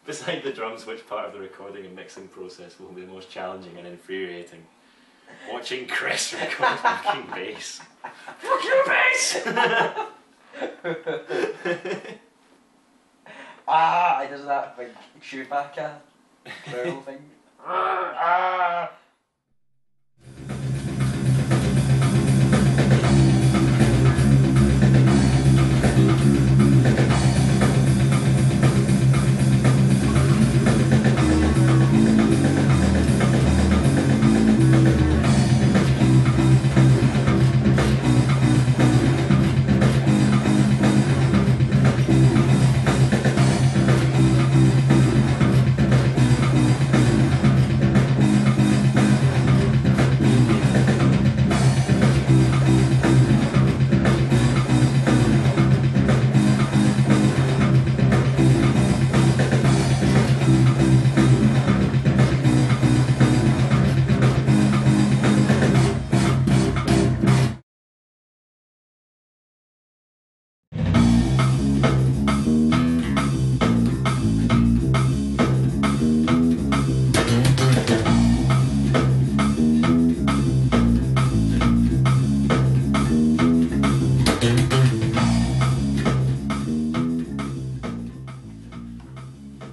Beside the drums, which part of the recording and mixing process will be the most challenging and infuriating? Watching Chris record fucking bass. Fuck your bass! He does that big Chewbacca barrel thing.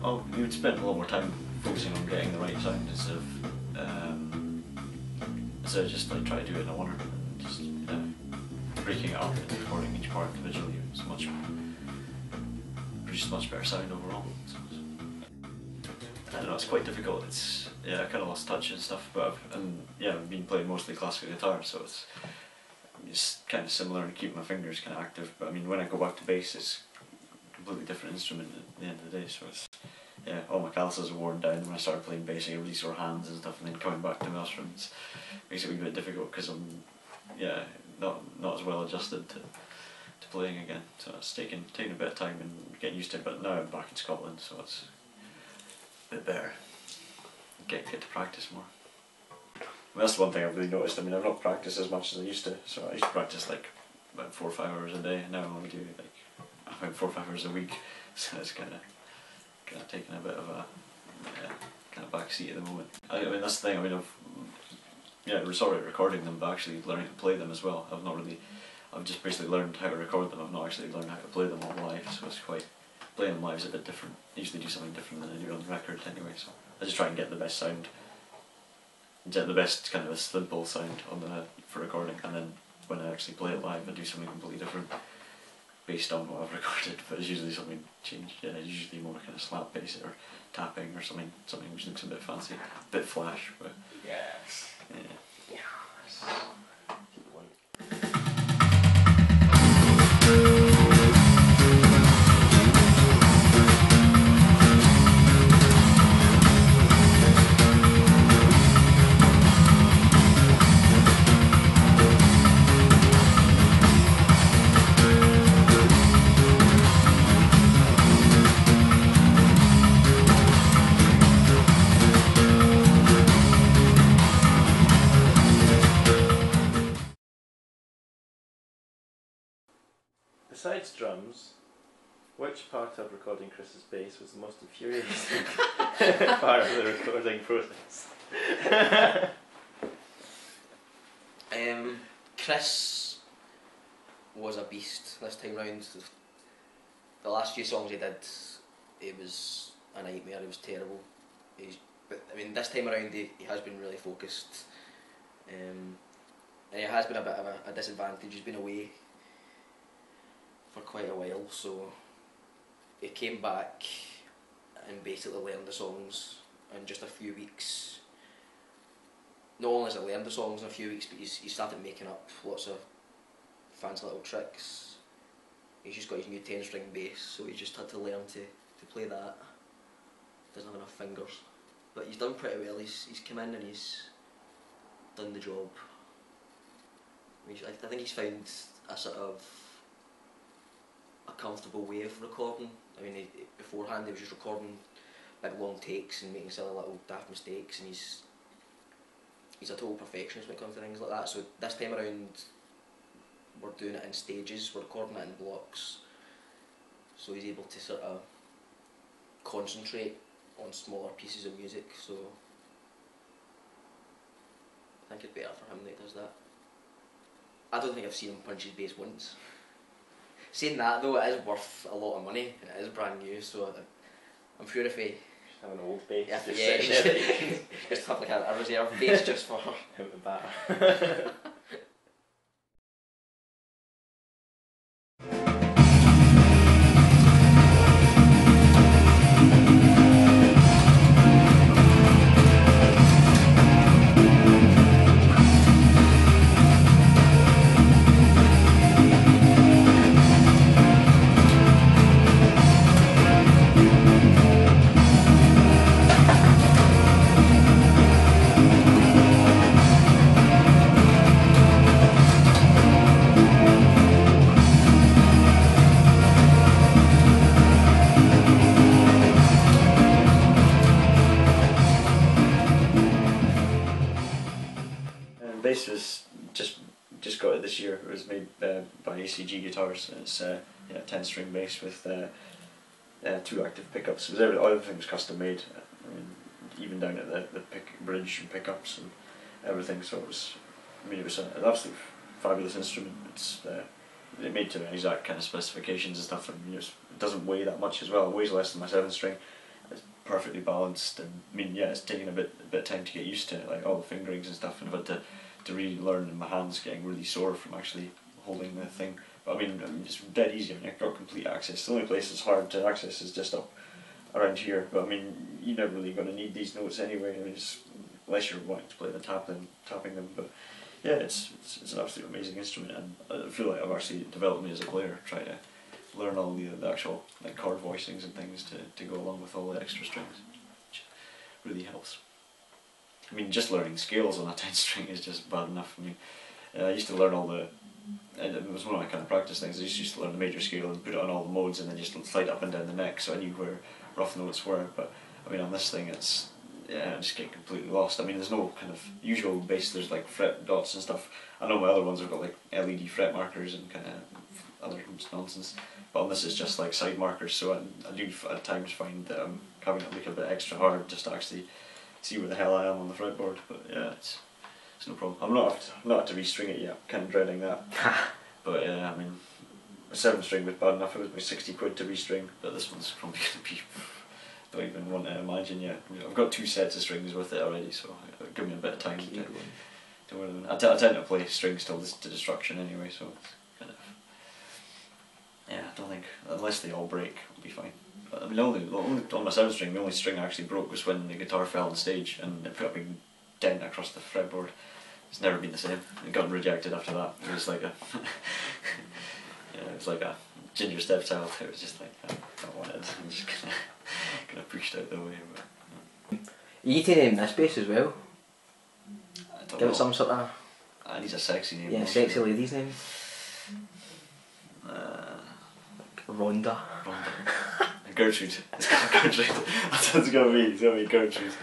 Oh, you would spend a lot more time focusing on getting the right sound instead of just like try to do it in a wonder and just breaking it up and recording each part individually. It's produces much better sound overall. So I don't know, it's quite difficult. It's I kind of lost touch and stuff, but I've been playing mostly classical guitar, so it's kind of similar and keep my fingers kind of active. But I mean, when I go back to bass, it's a completely different instrument at the end of the day. So it's all my calluses are worn down. When I started playing bass, I get really sore hands and stuff, and then coming back to Maelstrom makes it a wee bit difficult because I'm not as well adjusted to playing again. So it's taking a bit of time and getting used to it. But now I'm back in Scotland, so it's a bit better. Get to practice more. Well, that's one thing I've really noticed. I mean, I've not practiced as much as I used to. So I used to practice like about 4 or 5 hours a day, and now I only do like about 4 or 5 hours a week. So it's kind of taking a bit of a kind of backseat at the moment. I mean, that's the thing. I mean, we're sorry at recording them, but actually learning to play them as well. I've just basically learned how to record them. I've not actually learned how to play them all live. So it's playing them live is a bit different. I usually do something different than I do on record anyway. So I just try and get the best sound, get the best kind of a simple sound for recording, and then when I actually play it live, I do something completely different based on what I've recorded. But it's usually something changed. Yeah, it's usually more kind of slap bass or tapping or something which looks a bit fancy, a bit flash. But Yes. yeah. Yes. Besides drums, which part of recording Chris's bass was the most infuriating part of the recording process? Chris was a beast this time round. The last few songs he did, it was a nightmare. It was terrible. But I mean, this time around he has been really focused, and it has been a bit of a disadvantage. He's been away for quite a while, so he came back and basically learned the songs in just a few weeks. Not only has he learned the songs in a few weeks, but he started making up lots of fancy little tricks. He's just got his new 10-string bass, so he just had to learn to play that. Doesn't have enough fingers, but he's done pretty well. He's come in and he's done the job. I think he's found a sort of a comfortable way of recording. I mean, beforehand he was just recording big long takes and making silly little daft mistakes, and he's a total perfectionist when it comes to things like that. So this time around we're doing it in stages, we're recording it in blocks, so he's able to sort of concentrate on smaller pieces of music, so I think it's better for him that he does that. I don't think I've seen him punch his bass once. Saying that though, it is worth a lot of money. It is brand new, so I'm sure if he Have an old bass. yeah, just yeah, sitting there. just have like a reserve bass just for Out the back. Bass was just got it this year. It was made by ACG Guitars. It's 10-string bass with 2 active pickups. It was everything was custom made. I mean, even down at the bridge and pickups and everything. So it was an absolute fabulous instrument. It's made to exact kind of specifications and stuff. And it doesn't weigh that much as well. It weighs less than my 7-string. It's perfectly balanced, and it's taken a bit of time to get used to it, like all the fingerings and stuff, and I've had to really learn, and my hands getting really sore from actually holding the thing. But it's dead easy. I've got complete access. The only place it's hard to access is just up around here. But you're never really going to need these notes anyway. Unless you're wanting to play them, tapping them. But yeah, it's an absolutely amazing instrument, and I feel like I've actually developed me as a player, trying to learn all the actual chord voicings and things to go along with all the extra strings, which really helps. Just learning scales on a 10-string is just bad enough. I used to learn all the, and it was one of my kind of practice things. I used to learn the major scale and put it on all the modes, and then just slide up and down the neck, so I knew where rough notes were. But on this thing, I just get completely lost. There's no kind of usual bass. There's like fret dots and stuff. I know my other ones have got like LED fret markers and kind of other nonsense. But on this it's just like side markers, so I do at times find that I'm having to look a bit extra hard just to actually see where the hell I am on the fretboard. But yeah, it's no problem. I'm not had to restring it yet. I'm kind of dreading that. But yeah, a 7-string was bad enough. It was about 60 quid to restring, but this one's probably going to be, don't even want to imagine yet. I've got 2 sets of strings with it already, so it'll give me a bit of time to learn. I tend to play strings till to destruction anyway, so it's kind of, yeah, I don't think, unless they all break, it'll be fine. But only on my 7-string, the only string I actually broke was when the guitar fell on stage and it put a big dent across the fretboard. It's never been the same. It got rejected after that. It was like a it was like a ginger stepchild. It was just like, I don't want it. I'm just gonna pushed out the way. But, you need to name this bass as well. I don't Give know. it some sort of Needs a sexy name. yeah, sexy lady's name. Rhonda. Rhonda. Gertrude. It's called Gertrude. That's what it's gonna be. It's gonna be Gertrude.